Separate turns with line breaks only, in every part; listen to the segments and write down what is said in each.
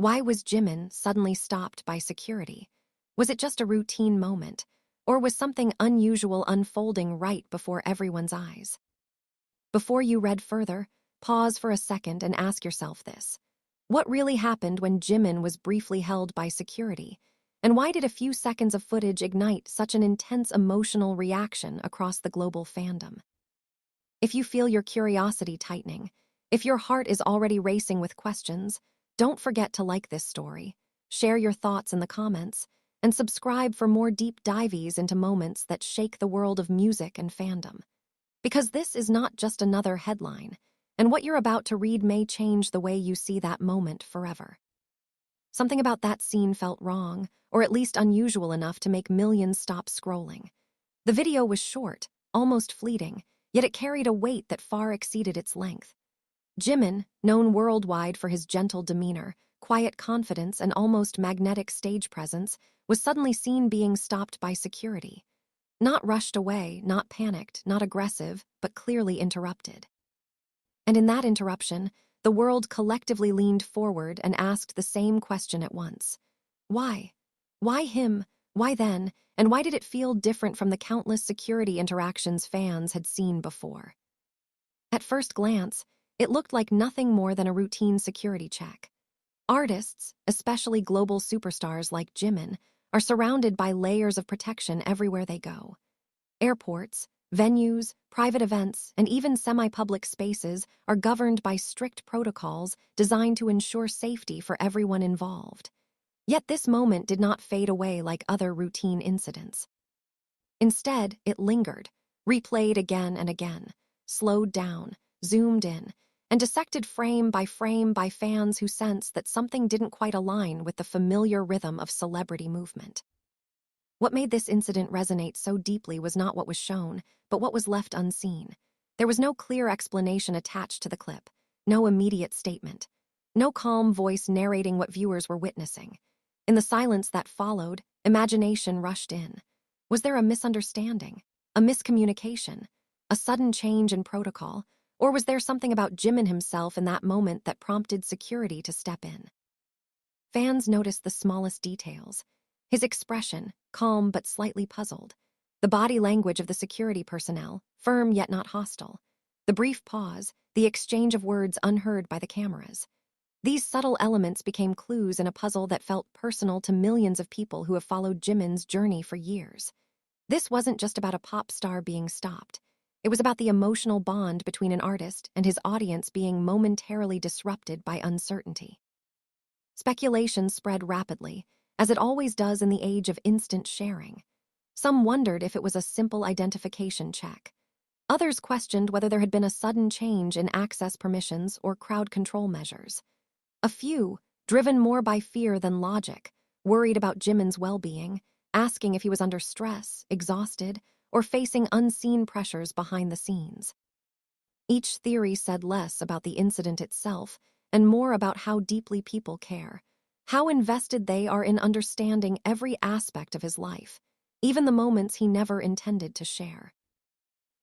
Why was Jimin suddenly stopped by security? Was it just a routine moment, or was something unusual unfolding right before everyone's eyes? Before you read further, pause for a second and ask yourself this. What really happened when Jimin was briefly held by security? And why did a few seconds of footage ignite such an intense emotional reaction across the global fandom? If you feel your curiosity tightening, if your heart is already racing with questions, don't forget to like this story, share your thoughts in the comments, and subscribe for more deep dives into moments that shake the world of music and fandom. Because this is not just another headline, and what you're about to read may change the way you see that moment forever. Something about that scene felt wrong, or at least unusual enough to make millions stop scrolling. The video was short, almost fleeting, yet it carried a weight that far exceeded its length. Jimin, known worldwide for his gentle demeanor, quiet confidence, and almost magnetic stage presence, was suddenly seen being stopped by security. Not rushed away, not panicked, not aggressive, but clearly interrupted. And in that interruption, the world collectively leaned forward and asked the same question at once. Why? Why him? Why then? And why did it feel different from the countless security interactions fans had seen before? At first glance, it looked like nothing more than a routine security check. Artists, especially global superstars like Jimin, are surrounded by layers of protection everywhere they go. Airports, venues, private events, and even semi-public spaces are governed by strict protocols designed to ensure safety for everyone involved. Yet this moment did not fade away like other routine incidents. Instead, it lingered, replayed again and again, slowed down, zoomed in, and dissected frame by fans who sensed that something didn't quite align with the familiar rhythm of celebrity movement. What made this incident resonate so deeply was not what was shown, but what was left unseen. There was no clear explanation attached to the clip, no immediate statement, no calm voice narrating what viewers were witnessing. In the silence that followed, imagination rushed in. Was there a misunderstanding, a miscommunication, a sudden change in protocol, or was there something about Jimin himself in that moment that prompted security to step in? Fans noticed the smallest details. His expression, calm but slightly puzzled. The body language of the security personnel, firm yet not hostile. The brief pause, the exchange of words unheard by the cameras. These subtle elements became clues in a puzzle that felt personal to millions of people who have followed Jimin's journey for years. This wasn't just about a pop star being stopped. It was about the emotional bond between an artist and his audience being momentarily disrupted by uncertainty. Speculation spread rapidly, as it always does in the age of instant sharing. Some wondered if it was a simple identification check. Others questioned whether there had been a sudden change in access permissions or crowd control measures. A few, driven more by fear than logic, worried about Jimin's well-being, asking if he was under stress, exhausted, or facing unseen pressures behind the scenes. Each theory said less about the incident itself and more about how deeply people care, how invested they are in understanding every aspect of his life, even the moments he never intended to share.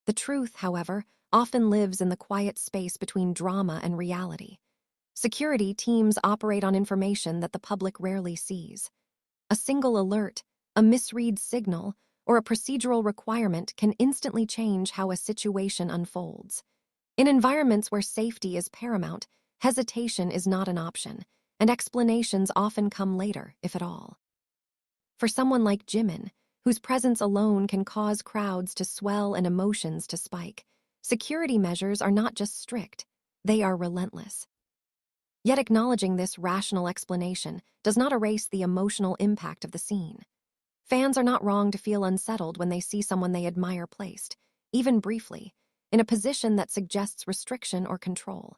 The truth, however, often lives in the quiet space between drama and reality. Security teams operate on information that the public rarely sees. A single alert, a misread signal, or a procedural requirement can instantly change how a situation unfolds. In environments where safety is paramount, hesitation is not an option, and explanations often come later, if at all. For someone like Jimin, whose presence alone can cause crowds to swell and emotions to spike, security measures are not just strict, they are relentless. Yet acknowledging this rational explanation does not erase the emotional impact of the scene. Fans are not wrong to feel unsettled when they see someone they admire placed, even briefly, in a position that suggests restriction or control.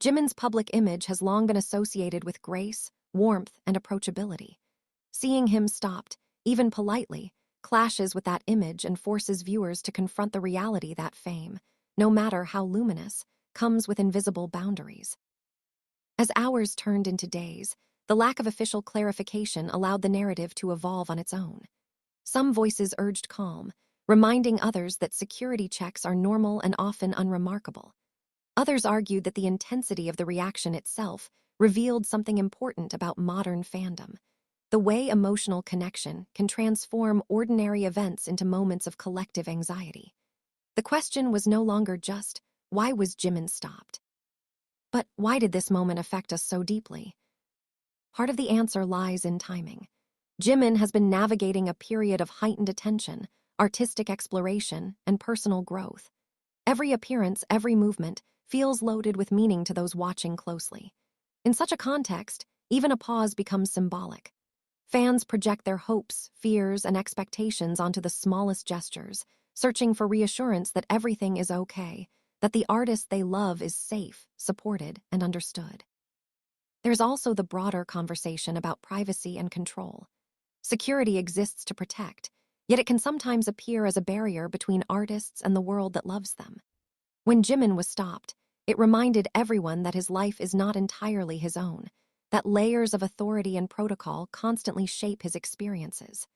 Jimin's public image has long been associated with grace, warmth, and approachability. Seeing him stopped, even politely, clashes with that image and forces viewers to confront the reality that fame, no matter how luminous, comes with invisible boundaries. As hours turned into days, the lack of official clarification allowed the narrative to evolve on its own. Some voices urged calm, reminding others that security checks are normal and often unremarkable. Others argued that the intensity of the reaction itself revealed something important about modern fandom: the way emotional connection can transform ordinary events into moments of collective anxiety. The question was no longer just, why was Jimin stopped? But why did this moment affect us so deeply? Part of the answer lies in timing. Jimin has been navigating a period of heightened attention, artistic exploration, and personal growth. Every appearance, every movement, feels loaded with meaning to those watching closely. In such a context, even a pause becomes symbolic. Fans project their hopes, fears, and expectations onto the smallest gestures, searching for reassurance that everything is okay, that the artist they love is safe, supported, and understood. There's also the broader conversation about privacy and control. Security exists to protect, yet it can sometimes appear as a barrier between artists and the world that loves them. When Jimin was stopped, it reminded everyone that his life is not entirely his own, that layers of authority and protocol constantly shape his experiences.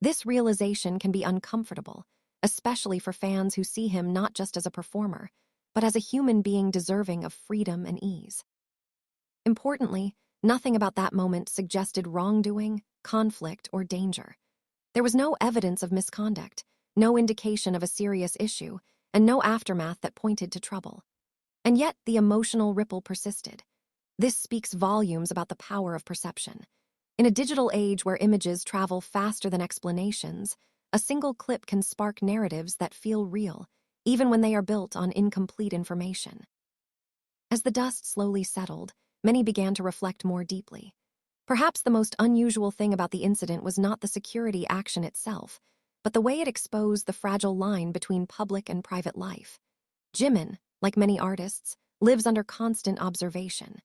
This realization can be uncomfortable, especially for fans who see him not just as a performer, but as a human being deserving of freedom and ease. Importantly, nothing about that moment suggested wrongdoing, conflict, or danger. There was no evidence of misconduct, no indication of a serious issue, and no aftermath that pointed to trouble. And yet, the emotional ripple persisted. This speaks volumes about the power of perception. In a digital age where images travel faster than explanations, a single clip can spark narratives that feel real, even when they are built on incomplete information. As the dust slowly settled, many began to reflect more deeply. Perhaps the most unusual thing about the incident was not the security action itself, but the way it exposed the fragile line between public and private life. Jimin, like many artists, lives under constant observation.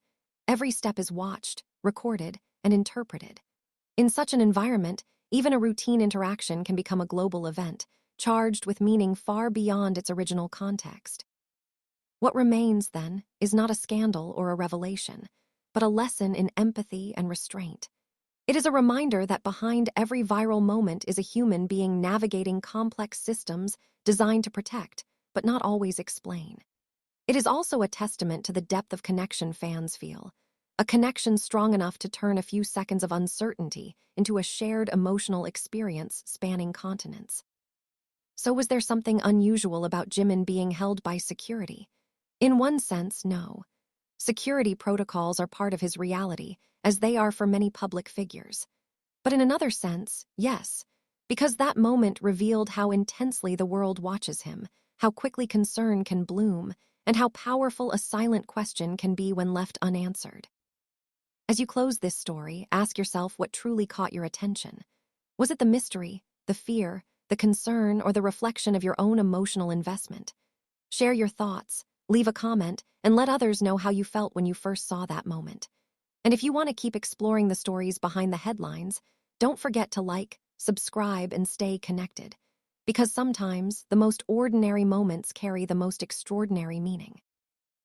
Every step is watched, recorded, and interpreted. In such an environment, even a routine interaction can become a global event, charged with meaning far beyond its original context. What remains, then, is not a scandal or a revelation, but a lesson in empathy and restraint. It is a reminder that behind every viral moment is a human being navigating complex systems designed to protect, but not always explain. It is also a testament to the depth of connection fans feel, a connection strong enough to turn a few seconds of uncertainty into a shared emotional experience spanning continents. So was there something unusual about Jimin being held by security? In one sense, no. Security protocols are part of his reality, as they are for many public figures. But in another sense, yes, because that moment revealed how intensely the world watches him, how quickly concern can bloom, and how powerful a silent question can be when left unanswered. As you close this story, ask yourself what truly caught your attention. Was it the mystery, the fear, the concern, or the reflection of your own emotional investment? Share your thoughts, leave a comment, and let others know how you felt when you first saw that moment. And if you want to keep exploring the stories behind the headlines, don't forget to like, subscribe, and stay connected. Because sometimes the most ordinary moments carry the most extraordinary meaning.